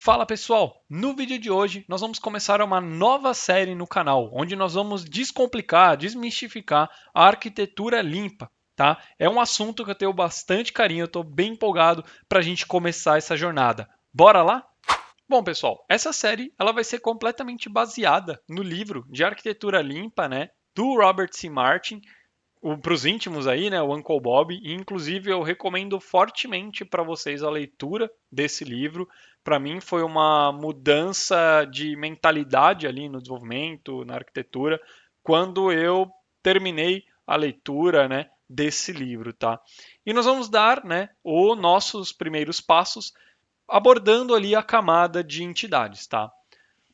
Fala pessoal, no vídeo de hoje nós vamos começar uma nova série no canal, onde nós vamos descomplicar, desmistificar a arquitetura limpa, tá? É um assunto que eu tenho bastante carinho, eu estou bem empolgado para a gente começar essa jornada. Bora lá? Bom pessoal, essa série ela vai ser completamente baseada no livro de arquitetura limpa, né, do Robert C. Martin, para os íntimos aí, né, o Uncle Bob, e inclusive eu recomendo fortemente para vocês a leitura desse livro. Para mim foi uma mudança de mentalidade ali no desenvolvimento, na arquitetura, quando eu terminei a leitura, né, desse livro, tá? E nós vamos dar, né, os nossos primeiros passos abordando ali a camada de entidades, tá?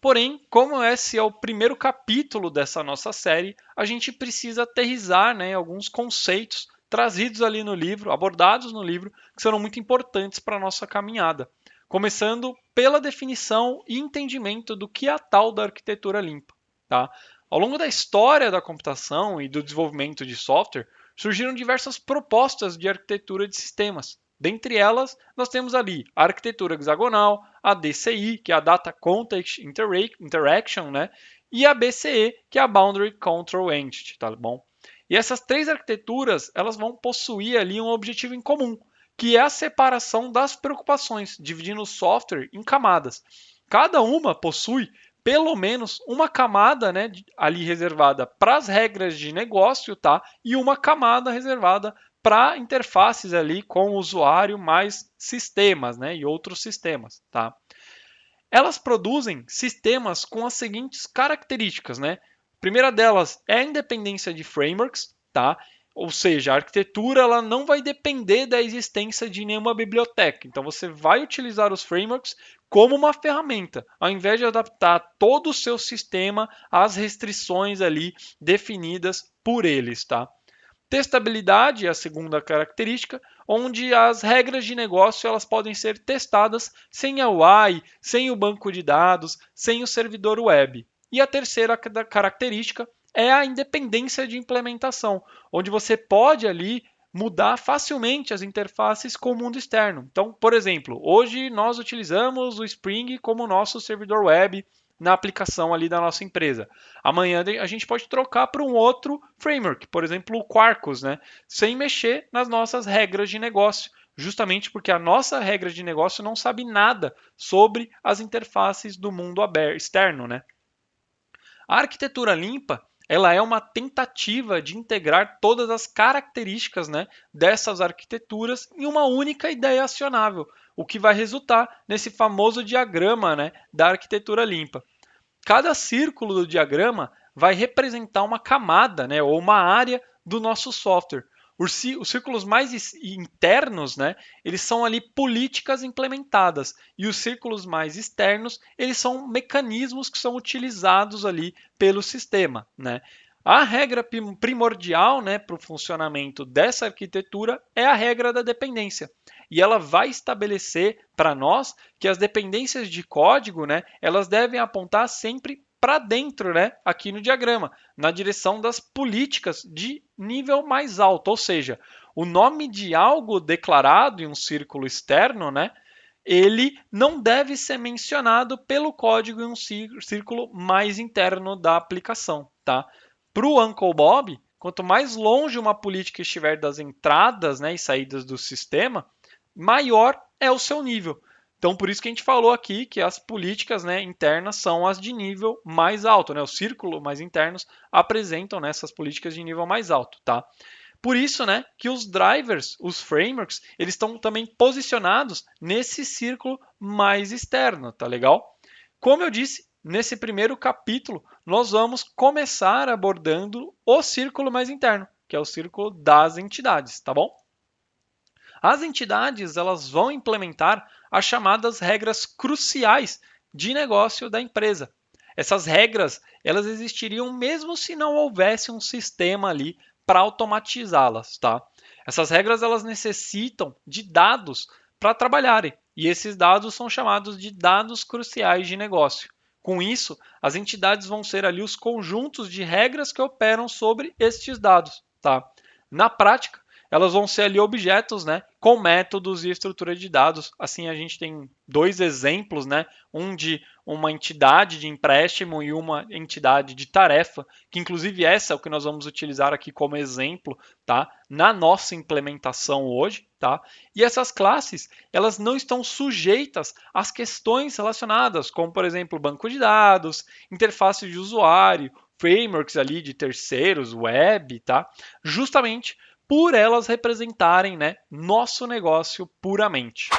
Porém, como esse é o primeiro capítulo dessa nossa série, a gente precisa aterrissar, né, alguns conceitos trazidos ali no livro, abordados no livro, que serão muito importantes para a nossa caminhada. Começando pela definição e entendimento do que é a tal da arquitetura limpa. Tá? Ao longo da história da computação e do desenvolvimento de software, surgiram diversas propostas de arquitetura de sistemas. Dentre elas, nós temos ali a arquitetura hexagonal, a DCI, que é a Data Context Interaction, né? E a BCE, que é a Boundary Control Entity, tá bom? E essas três arquiteturas, elas vão possuir ali um objetivo em comum, que é a separação das preocupações, dividindo o software em camadas. Cada uma possui pelo menos uma camada, né, ali reservada para as regras de negócio, tá? E uma camada reservada para interfaces ali com o usuário mais sistemas, né, e outros sistemas, tá? Elas produzem sistemas com as seguintes características, né? A primeira delas é a independência de frameworks, tá? Ou seja, a arquitetura ela não vai depender da existência de nenhuma biblioteca. Então você vai utilizar os frameworks como uma ferramenta, ao invés de adaptar todo o seu sistema às restrições ali definidas por eles, tá? Testabilidade é a segunda característica, onde as regras de negócio elas podem ser testadas sem a UI, sem o banco de dados, sem o servidor web. E a terceira característica é a independência de implementação, onde você pode ali mudar facilmente as interfaces com o mundo externo. Então, por exemplo, hoje nós utilizamos o Spring como nosso servidor web na aplicação ali da nossa empresa. Amanhã a gente pode trocar para um outro framework, por exemplo, o Quarkus, né? Sem mexer nas nossas regras de negócio, justamente porque a nossa regra de negócio não sabe nada sobre as interfaces do mundo externo, né? A arquitetura limpa ela é uma tentativa de integrar todas as características, né, dessas arquiteturas em uma única ideia acionável, o que vai resultar nesse famoso diagrama, né, da arquitetura limpa. Cada círculo do diagrama vai representar uma camada, né, ou uma área do nosso software. Os círculos mais internos, né, eles são ali políticas implementadas e os círculos mais externos, eles são mecanismos que são utilizados ali pelo sistema, né? A regra primordial, né, para o funcionamento dessa arquitetura é a regra da dependência. E ela vai estabelecer para nós que as dependências de código, né, elas devem apontar sempre para dentro, né, aqui no diagrama, na direção das políticas de nível mais alto, ou seja, o nome de algo declarado em um círculo externo, né, ele não deve ser mencionado pelo código em um círculo mais interno da aplicação, tá? Para o Uncle Bob, quanto mais longe uma política estiver das entradas, né, e saídas do sistema, maior é o seu nível. Então, por isso que a gente falou aqui que as políticas, né, internas são as de nível mais alto, né? Os círculos mais internos apresentam, né, essas políticas de nível mais alto, tá? Por isso, né, que os drivers, os frameworks, eles estão também posicionados nesse círculo mais externo, tá legal? Como eu disse, nesse primeiro capítulo, nós vamos começar abordando o círculo mais interno, que é o círculo das entidades, tá bom? As entidades elas vão implementar as chamadas regras cruciais de negócio da empresa. Essas regras elas existiriam mesmo se não houvesse um sistema ali para automatizá-las, tá? Essas regras elas necessitam de dados para trabalharem e esses dados são chamados de dados cruciais de negócio. Com isso, as entidades vão ser ali os conjuntos de regras que operam sobre estes dados, tá? Na prática, elas vão ser ali objetos, né, com métodos e estrutura de dados. Assim a gente tem dois exemplos, né, um de uma entidade de empréstimo e uma entidade de tarefa, que inclusive essa é o que nós vamos utilizar aqui como exemplo, tá, na nossa implementação hoje, tá? E essas classes, elas não estão sujeitas às questões relacionadas, como por exemplo, banco de dados, interface de usuário, frameworks ali de terceiros, web, tá? Justamente por elas representarem, né, nosso negócio puramente.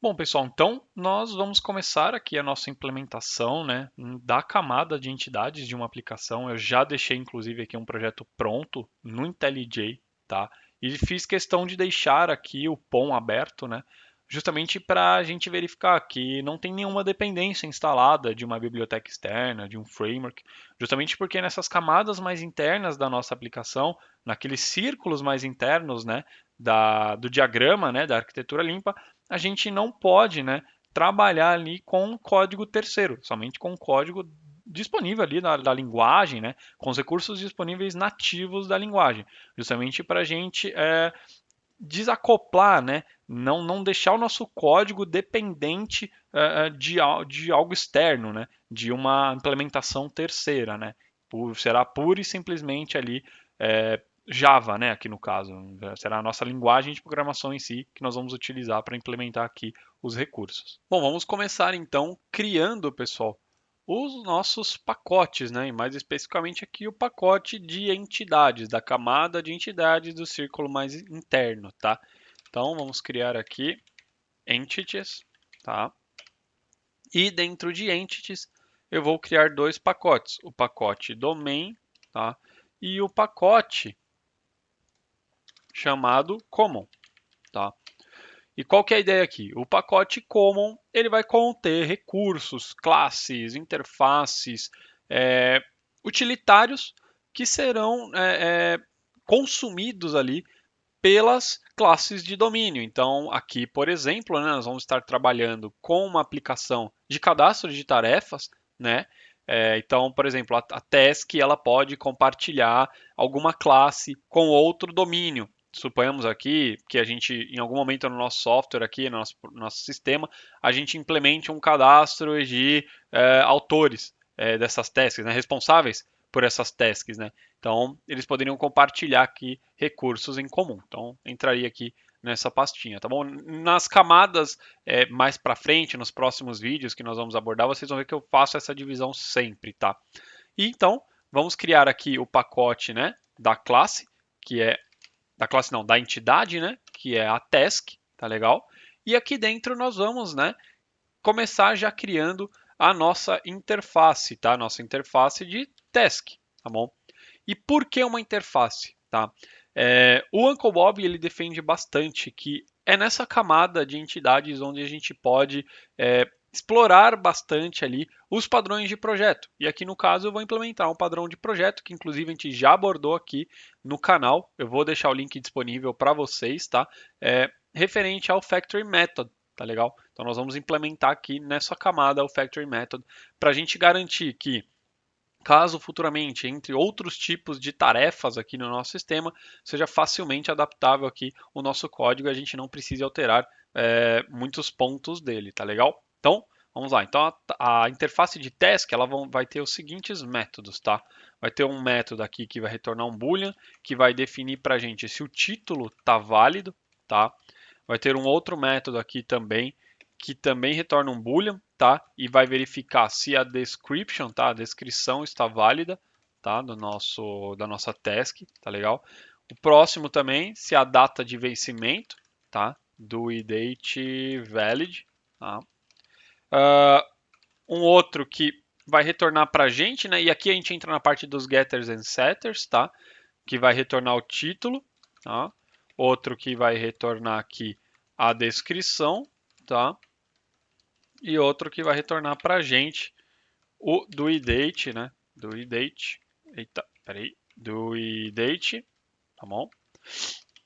Bom, pessoal, então nós vamos começar aqui a nossa implementação, né, da camada de entidades de uma aplicação. Eu já deixei, inclusive, aqui um projeto pronto no IntelliJ, tá? E fiz questão de deixar aqui o POM aberto, né, justamente para a gente verificar que não tem nenhuma dependência instalada de uma biblioteca externa, de um framework, justamente porque nessas camadas mais internas da nossa aplicação, naqueles círculos mais internos, né, do diagrama, né, da arquitetura limpa, a gente não pode, né, trabalhar ali com código terceiro, somente com código disponível ali da linguagem, né, com os recursos disponíveis nativos da linguagem, justamente para a gente desacoplar, né, não deixar o nosso código dependente de algo externo, né, de uma implementação terceira, né, será pura e simplesmente ali Java, né, aqui no caso, será a nossa linguagem de programação em si que nós vamos utilizar para implementar aqui os recursos. Bom, vamos começar então criando, pessoal, os nossos pacotes, né, e mais especificamente aqui o pacote de entidades, da camada de entidades do círculo mais interno, tá? Então vamos criar aqui entities, tá? E dentro de entities eu vou criar dois pacotes, o pacote domain, tá? E o pacote chamado common, tá? E qual que é a ideia aqui? O pacote common ele vai conter recursos, classes, interfaces, utilitários que serão consumidos ali pelas classes de domínio. Então, aqui, por exemplo, né, nós vamos estar trabalhando com uma aplicação de cadastro de tarefas, né? Então, por exemplo, a task ela pode compartilhar alguma classe com outro domínio. Suponhamos aqui que a gente, em algum momento no nosso software aqui, no nosso sistema, a gente implemente um cadastro de autores dessas tasks, né, responsáveis por essas tasks, né? Então, eles poderiam compartilhar aqui recursos em comum. Então, entraria aqui nessa pastinha, tá bom? Nas camadas mais para frente, nos próximos vídeos que nós vamos abordar, vocês vão ver que eu faço essa divisão sempre, tá? E então, vamos criar aqui o pacote, né, da classe, que é da classe não, da entidade, né, que é a task, tá legal? E aqui dentro nós vamos, né, começar já criando a nossa interface, tá? Nossa interface de task, tá bom? E por que uma interface, tá? O Uncle Bob ele defende bastante que é nessa camada de entidades onde a gente pode explorar bastante ali os padrões de projeto. E aqui no caso eu vou implementar um padrão de projeto que inclusive a gente já abordou aqui no canal. Eu vou deixar o link disponível para vocês, tá? Referente ao Factory Method, tá legal? Então nós vamos implementar aqui nessa camada o Factory Method para a gente garantir que caso futuramente entre outros tipos de tarefas aqui no nosso sistema, seja facilmente adaptável aqui o nosso código e a gente não precise alterar muitos pontos dele, tá legal? Então, vamos lá. Então, a interface de task ela vai ter os seguintes métodos, tá? Vai ter um método aqui que vai retornar um boolean, que vai definir para a gente se o título está válido, tá? Vai ter um outro método aqui também, que também retorna um boolean, tá? E vai verificar se a description, tá? A descrição está válida, tá? Da nossa task, tá legal? O próximo também, se a data de vencimento, tá? Do date valid, tá? Um outro que vai retornar para a gente, né? E aqui a gente entra na parte dos getters and setters, tá? Que vai retornar o título, tá? Outro que vai retornar aqui a descrição, tá? E outro que vai retornar para a gente o do idate, né? Do idate. Eita, peraí. Do idate, tá bom?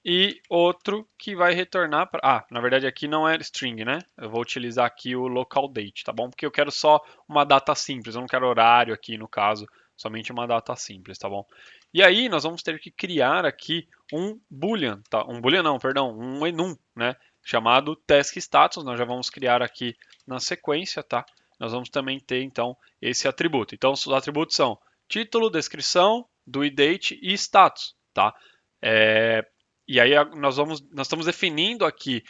E outro que vai retornar para... Ah, na verdade aqui não é string, né? Eu vou utilizar aqui o local date, tá bom? Porque eu quero só uma data simples, eu não quero horário aqui no caso somente uma data simples, tá bom? E aí nós vamos ter que criar aqui um boolean, tá? Um boolean não, perdão, um enum, né? Chamado task status, nós já vamos criar aqui na sequência, tá? Nós vamos também ter então esse atributo. Então os atributos são título, descrição, due date e status, tá? E aí nós estamos definindo aqui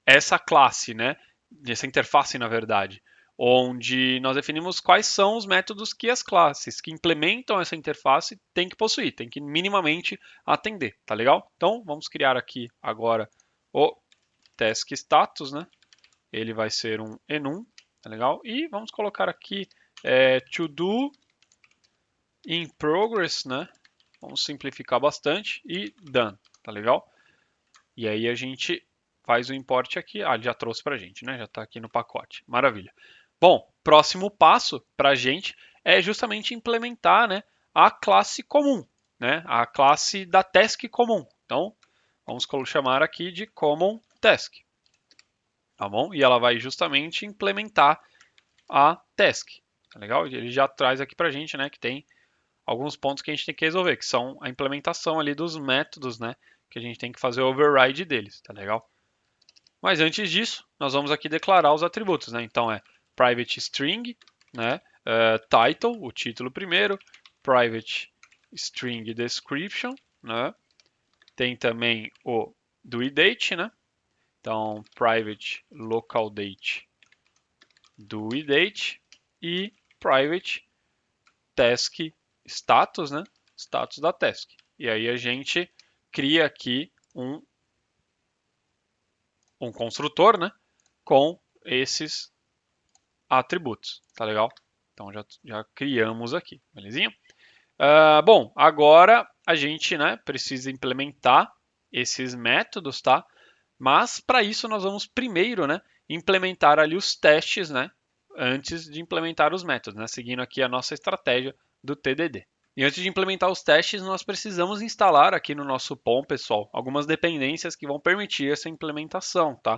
essa classe, né? Essa interface, na verdade, onde nós definimos quais são os métodos que as classes que implementam essa interface têm que possuir, tem que minimamente atender, tá legal? Então, vamos criar aqui agora o task status, né? Ele vai ser um enum, tá legal? E vamos colocar aqui to do in progress, né? Vamos simplificar bastante e done, tá legal? E aí a gente faz o import aqui. Ah, ele já trouxe para a gente, né? Já está aqui no pacote. Maravilha. Bom, próximo passo para a gente é justamente implementar, né, a classe comum, né? A classe da task comum. Então, vamos chamar aqui de common task. Tá bom? E ela vai justamente implementar a task. Tá legal? Ele já traz aqui para a gente, né, que tem alguns pontos que a gente tem que resolver, que são a implementação ali dos métodos, né, que a gente tem que fazer o override deles, tá legal? Mas antes disso, nós vamos aqui declarar os atributos, né? Então é private string, né? Title, o título primeiro, private string description, né? Tem também o due date, né? Então private local date due date e private task status, né? Status da task. E aí a gente cria aqui um construtor, né? Com esses atributos, tá legal? Então já criamos aqui, belezinha? Bom, agora a gente, né, precisa implementar esses métodos, tá? Mas para isso nós vamos primeiro, né, implementar ali os testes, né, antes de implementar os métodos, né, seguindo aqui a nossa estratégia do TDD. E antes de implementar os testes, nós precisamos instalar aqui no nosso POM, pessoal, algumas dependências que vão permitir essa implementação, tá?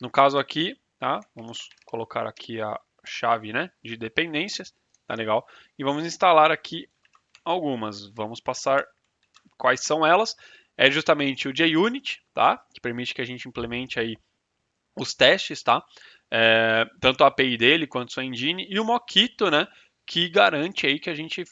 No caso aqui, tá? Vamos colocar aqui a chave, né, de dependências, tá legal? E vamos instalar aqui algumas. Vamos passar quais são elas. É justamente o JUnit, tá? Que permite que a gente implemente aí os testes, tá? Tanto a API dele quanto sua engine e o Mockito, né? Que garante aí que a gente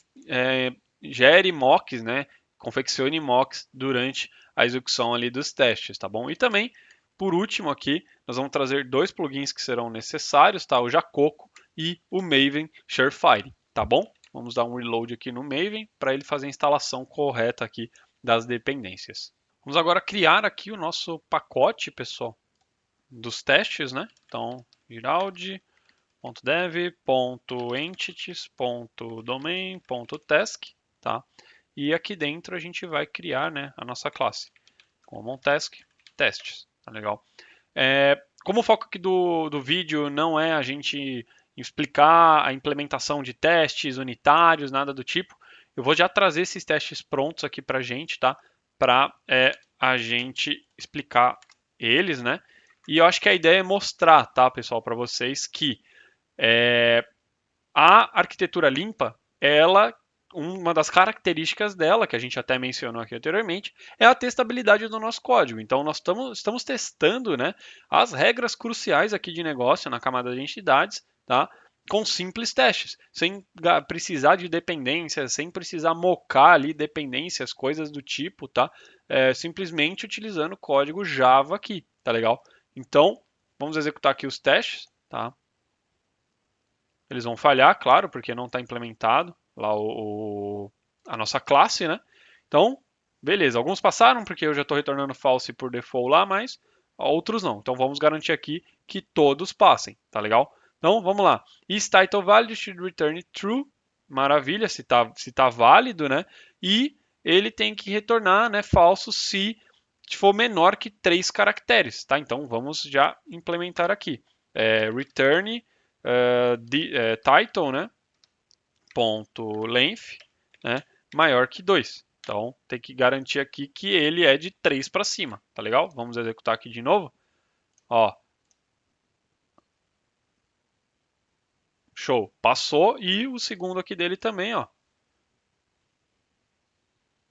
gere mocks, né? Confeccione mocks durante a execução ali dos testes, tá bom? E também, por último aqui, nós vamos trazer dois plugins que serão necessários, tá? O Jacoco e o Maven Surefire, tá bom? Vamos dar um reload aqui no Maven para ele fazer a instalação correta aqui das dependências. Vamos agora criar aqui o nosso pacote, pessoal, dos testes, né? Então, giraldi.dev.entities.domain.task, tá? E aqui dentro a gente vai criar, né, a nossa classe. Common task, testes, tá legal? Como o foco aqui do vídeo não é a gente explicar a implementação de testes unitários, nada do tipo, eu vou já trazer esses testes prontos aqui para a gente, tá? Para a gente explicar eles, né? E eu acho que a ideia é mostrar, tá, pessoal, para vocês que a arquitetura limpa, uma das características dela, que a gente até mencionou aqui anteriormente, é a testabilidade do nosso código. Então, nós estamos testando, né, as regras cruciais aqui de negócio na camada de entidades, tá? Com simples testes, sem precisar de dependências, sem precisar mocar ali dependências, coisas do tipo, tá? Simplesmente utilizando código Java aqui, tá legal? Então, vamos executar aqui os testes, tá? Eles vão falhar, claro, porque não está implementado lá a nossa classe, né? Então, beleza. Alguns passaram porque eu já estou retornando false por default lá, mas outros não. Então, vamos garantir aqui que todos passem, tá legal? Então, vamos lá. Is title valid should return true. Maravilha, se tá válido, né? E ele tem que retornar, né, falso se for menor que 3 caracteres, tá? Então, vamos já implementar aqui. Return title, né, ponto length, né, maior que 2. Então, tem que garantir aqui que ele é de 3 para cima, tá legal? Vamos executar aqui de novo. Ó. show, passou. E o segundo aqui dele também, ó.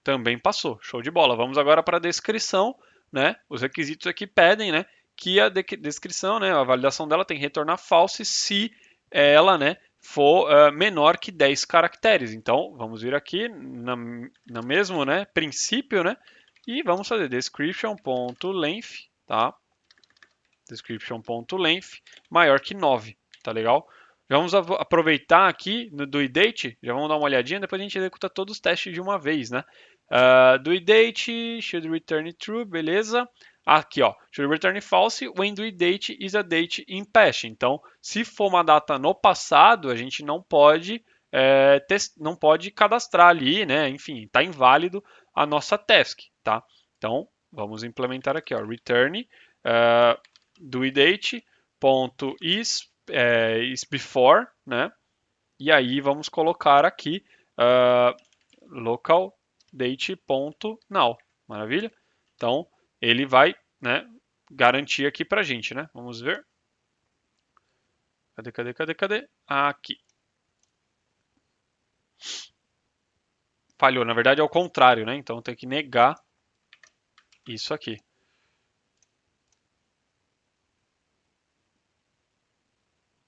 Também passou, show de bola. Vamos agora para a descrição, né? Os requisitos aqui pedem, né, que a descrição, né, a validação dela tem que retornar false se ela, né, for menor que 10 caracteres. Então, vamos vir aqui no mesmo, né, princípio, né, e vamos fazer description.length, tá? Description.length maior que 9, tá legal? Já vamos aproveitar aqui no do idate, já vamos dar uma olhadinha, depois a gente executa todos os testes de uma vez, né? Do idate should return true, beleza? Aqui, ó, should return false when do date is a date in past. Então, se for uma data no passado, a gente não pode não pode cadastrar ali, né? Enfim, está inválido a nossa task, tá? Então, vamos implementar aqui, ó, return do date ponto is before, né? E aí vamos colocar aqui local date.now. Maravilha? Então, ele vai, né, garantir aqui pra gente, né? Vamos ver. Cadê? Aqui. Falhou. Na verdade é o contrário, né? Então tem que negar isso aqui.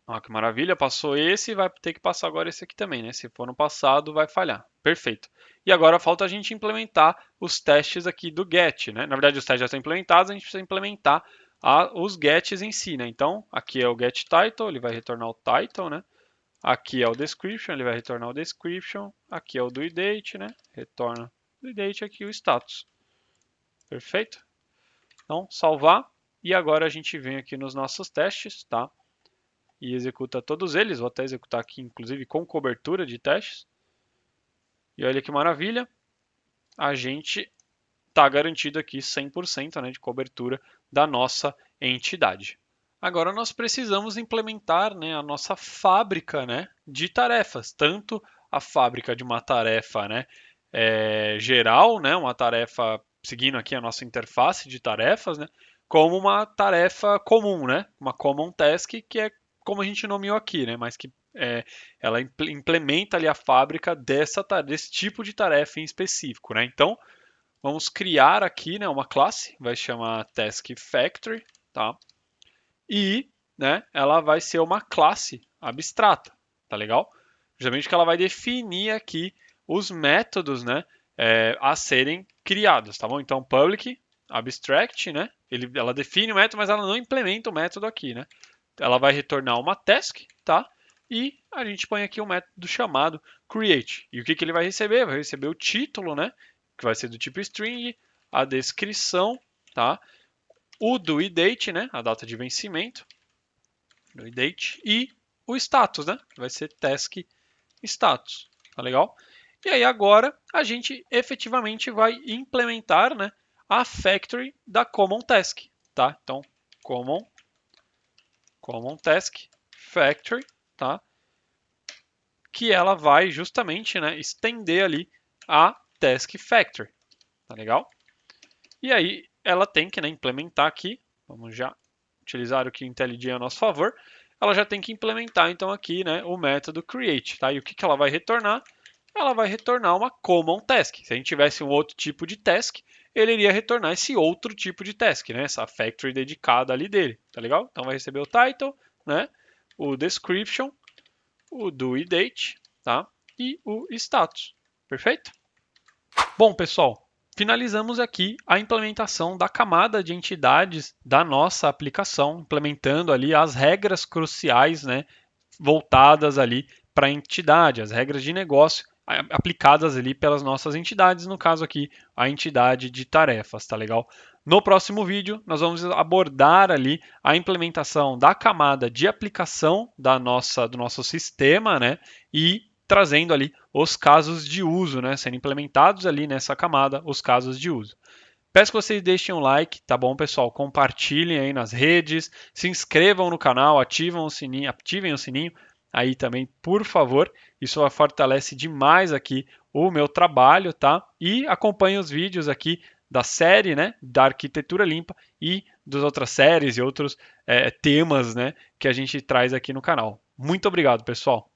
Ó, que maravilha, passou esse, vai ter que passar agora esse aqui também, né? Se for no passado, vai falhar. Perfeito. E agora falta a gente implementar os testes aqui do get, né? Na verdade, os testes já estão implementados, a gente precisa implementar os gets em si, né? Então, aqui é o get title, ele vai retornar o title, né? Aqui é o description, ele vai retornar o description. Aqui é o do date, né? Retorna do date aqui o status. Perfeito? Então, salvar. E agora a gente vem aqui nos nossos testes, tá? E executa todos eles. Vou até executar aqui, inclusive, com cobertura de testes. E olha que maravilha. A gente está garantido aqui 100%, né, de cobertura da nossa entidade. Agora nós precisamos implementar, né, a nossa fábrica, né, de tarefas. Tanto a fábrica de uma tarefa, né, geral, né, uma tarefa seguindo aqui a nossa interface de tarefas, né, como uma tarefa comum, né, uma common task, que é como a gente nomeou aqui, né, mas que ela implementa ali a fábrica desse tipo de tarefa em específico, né? Então, vamos criar aqui, né, uma classe, vai chamar Task Factory, tá? E, né, ela vai ser uma classe abstrata, tá legal? Justamente que ela vai definir aqui os métodos, né, a serem criados, tá bom? Então, public abstract, né? Ela define o método, mas ela não implementa o método aqui, né? Ela vai retornar uma task, tá? E a gente põe aqui um método chamado create. E o que ele vai receber? Vai receber o título, né? Que vai ser do tipo string, a descrição, tá? O due date, né? A data de vencimento, due date, e o status, né? Vai ser task status, tá legal? E aí agora a gente efetivamente vai implementar, né, a factory da common task, tá? Então, common task factory, tá? Que ela vai justamente, né, estender ali a task factory, tá legal? E aí ela tem que, né, implementar aqui, vamos já utilizar o que o IntelliJ a nosso favor, ela já tem que implementar então aqui, né, o método create, tá? E o que ela vai retornar? Ela vai retornar uma common task. Se a gente tivesse um outro tipo de task, ele iria retornar esse outro tipo de task, né? Essa factory dedicada ali dele, tá legal? Então vai receber o title, né? O description, o due date, tá? E o status. Perfeito? Bom, pessoal, finalizamos aqui a implementação da camada de entidades da nossa aplicação, implementando ali as regras cruciais, né, voltadas ali para a entidade, as regras de negócio aplicadas ali pelas nossas entidades, no caso aqui a entidade de tarefas, tá legal? No próximo vídeo nós vamos abordar ali a implementação da camada de aplicação do nosso sistema, né, e trazendo ali os casos de uso, né, sendo implementados ali nessa camada os casos de uso. Peço que vocês deixem um like, tá bom, pessoal? Compartilhem aí nas redes, se inscrevam no canal, ativem o sininho aí também, por favor. Isso fortalece demais aqui o meu trabalho, tá? E acompanhem os vídeos aqui da série, né, da Arquitetura Limpa e das outras séries e outros temas, né, que a gente traz aqui no canal. Muito obrigado, pessoal.